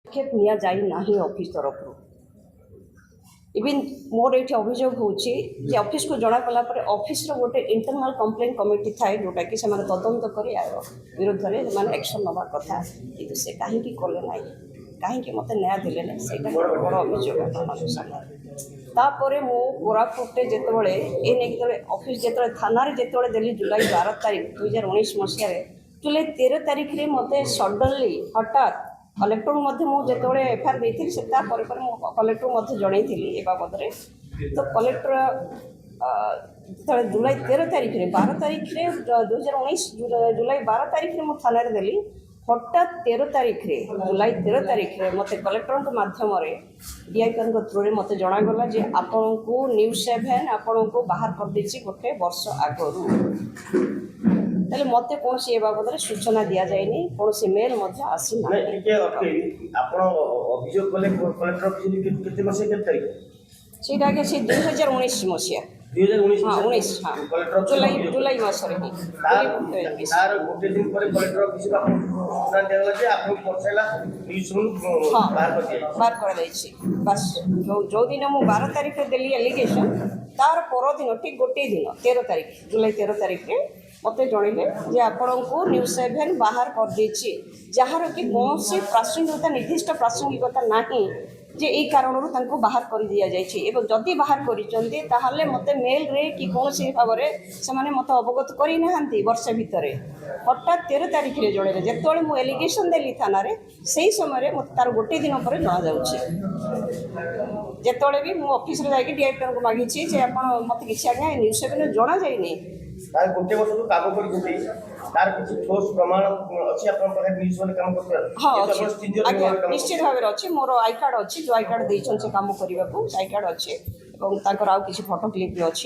पदक्षेप निया जाई नाही ऑफिस तरफ इवन मोर ये अभियोग होची ऑफिस को जना कला पर ऑफिस रो गोटे इंटरनल कंप्लेंट कमिटी थाए जोटा कि से तदंत कर विरोध में एक्शन नवा कथा कि से कहीं कले ना कहीं मत न्याय देले ना से बड़ अभियोग तापर मु कोरापुटे जिते ये ऑफिस जो थाना जिते देली जुलाई 12 तारीख 2019 मसीह जुलाई 13 तारीख में मत सडनली हठात कलेक्टर मुझे एफआईआर देती से कलेक्टर जनई ए बाबद तो कलेक्टर जो जुलाई 13 तारीख में 12 तारीख में 2019 जुलाई 12 तारीख में थाना देली हठात 13 तारीख में जुलाई 13 तारीख में मत कलेक्टर माध्यम डीआईपी थ्रू में मत जनागला जे आपण को न्यूज 7 आपण को बाहर कर देछि गोटे वर्ष आगरू तेल मत कौन सी बाबद सूचना दि जाए कौन सी मेल आसी सीटा के सी 2019 मसीहा 2019 जुलाई मासरे बाहर कर बस जो दिन मुझे 12 तारीख देली एलिगेशन तार पर दिन ठीक गोटे दिन 13 तारीख जुलाई 13 तारीख में मत जनइले जे आपण को न्यूज 7 बाहर कर देछि जार कि कौन सी प्रासंगिकता निर्दिष्ट प्रासंगिकता नहीं जे यही कारण तांको बाहर कर दिया जाइछि एवं जदि बाहर करिसंते ताहले मते मेल रे कि कौन सी भाव से मत अवगत करी नाहंती वर्ष भितर हठात 13 तारीख रे जणे जेतोळे मु एलिगेशन देली थाना रे सही समय मत तार गोटे दिन पर जना जाउछि जेतोळे भी मु ऑफिस रे जाके डीआईपी को मागिछि जे आपण मते किछि आगे न्यूज 7 जना जाइनी तार गोटे वर्ष जो काम करी तार किसी ठोस प्रमाण अछि आपन पर न्यूज वाले काम करते हां निश्चित भाव में अछि मोर आई कार्ड अछि जो आई कार्ड दैछन से काम करबा को आई कार्ड अछि एवं ताकर आउ किछि फोटो क्लिप भी अछि।